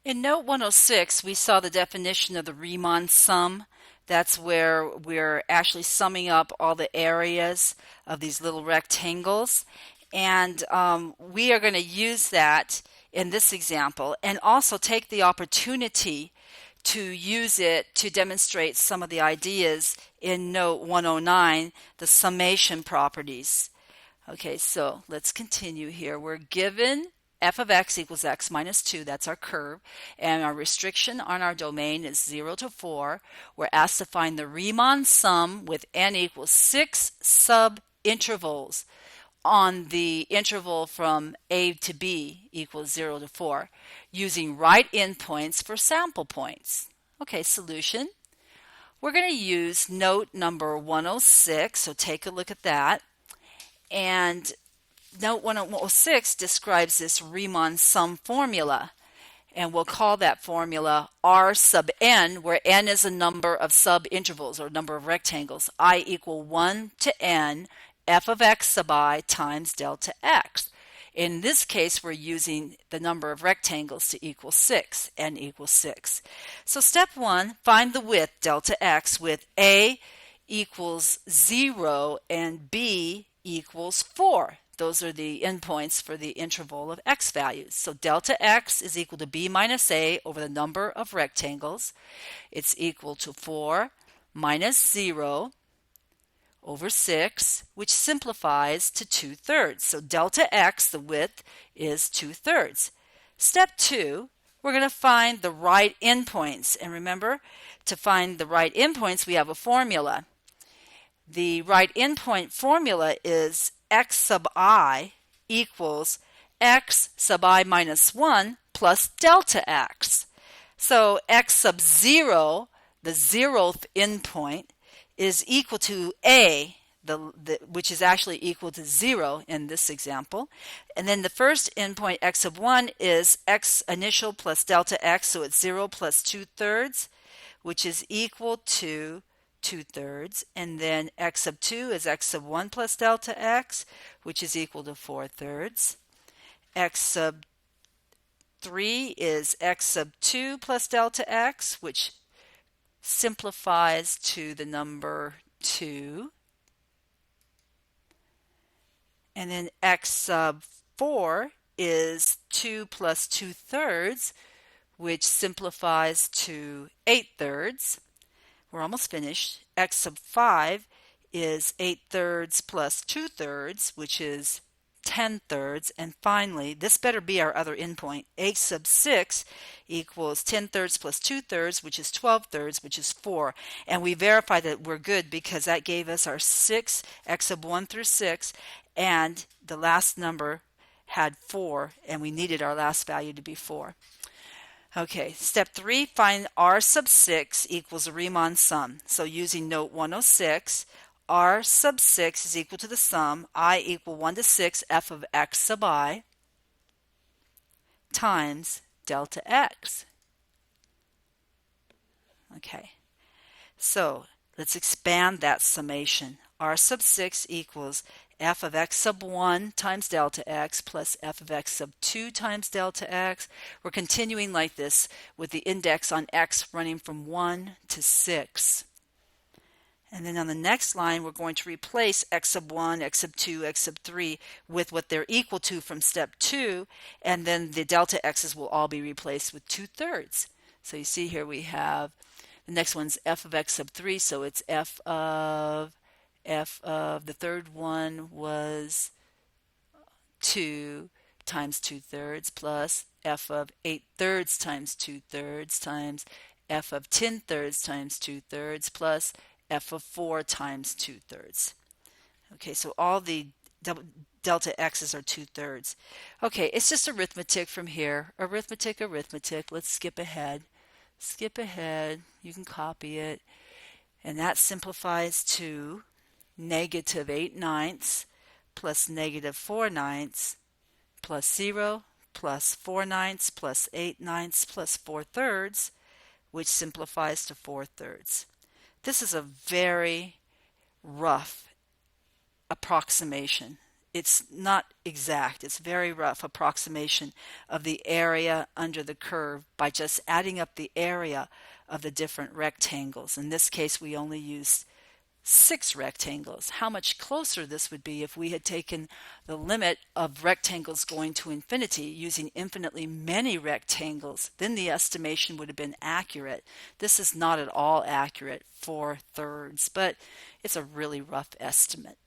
In Note 106, we saw the definition of the Riemann sum. That's where we're actually summing up all the areas of these little rectangles. And we are going to use that in this example and also take the opportunity to use it to demonstrate some of the ideas in Note 109, the summation properties. Okay, so let's continue here. We're given f of x equals x minus 2, that's our curve, and our restriction on our domain is 0 to 4. We're asked to find the Riemann sum with n equals 6 sub-intervals on the interval from a to b equals 0 to 4, using right endpoints for sample points. Okay, solution. We're going to use note number 106, so take a look at that. And note 106 describes this Riemann sum formula, and we'll call that formula R sub n, where n is a number of subintervals or number of rectangles. I equal 1 to n f of x sub I times delta x. In this case, we're using the number of rectangles to equal 6, n equals 6. So step 1, find the width delta x with a equals 0 and b equals 4. Those are the endpoints for the interval of x values. So delta x is equal to b minus a over the number of rectangles. It's equal to 4 minus 0 over 6, which simplifies to 2/3. So delta x, the width, is 2/3. Step 2, we're going to find the right endpoints. And remember, to find the right endpoints, we have a formula. The right endpoint formula is x sub I equals x sub I minus 1 plus delta x. So x sub 0, the 0th endpoint, is equal to a, which is actually equal to 0 in this example. And then the first endpoint, x sub 1, is x initial plus delta x, so it's 0 plus 2/3, which is equal to 2/3, and then x sub 2 is x sub 1 plus delta x, which is equal to 4/3. X sub 3 is x sub 2 plus delta x, which simplifies to the number 2. And then x sub 4 is 2 plus 2/3, which simplifies to 8/3. We're almost finished. X sub 5 is 8/3 plus 2/3, which is 10/3. And finally, this better be our other endpoint. X sub 6 equals 10/3 plus 2/3, which is 12/3, which is 4. And we verify that we're good because that gave us our 6, x sub 1 through 6, and the last number had 4, and we needed our last value to be 4. Okay, step 3, find R sub 6 equals a Riemann sum. So using note 106, R sub 6 is equal to the sum I equal 1 to 6 f of x sub I times delta x. Okay, so let's expand that summation. R sub 6 equals f of x sub 1 times delta x plus f of x sub 2 times delta x. We're continuing like this with the index on x running from 1 to 6. And then on the next line, we're going to replace x sub 1, x sub 2, x sub 3 with what they're equal to from step 2, and then the delta x's will all be replaced with 2/3. So you see here we have, the next one's f of x sub 3, so it's f of the third one was 2 times 2/3 plus f of 8/3 times 2/3 times f of 10/3 times 2/3 plus f of 4 times 2/3. Okay, so all the delta x's are 2/3. Okay, it's just arithmetic from here. Arithmetic, arithmetic. Let's skip ahead. Skip ahead. You can copy it. And that simplifies to negative 8/9 plus negative 4/9 plus 0 plus 4/9 plus 8/9 plus 4/3, which simplifies to 4/3. This is a very rough approximation. it's not exact. It's very rough approximation of the area under the curve by just adding up the area of the different rectangles. In this case, we only used 6 rectangles. How much closer this would be if we had taken the limit of rectangles going to infinity using infinitely many rectangles, then the estimation would have been accurate. This is not at all accurate, 4/3, but it's a really rough estimate.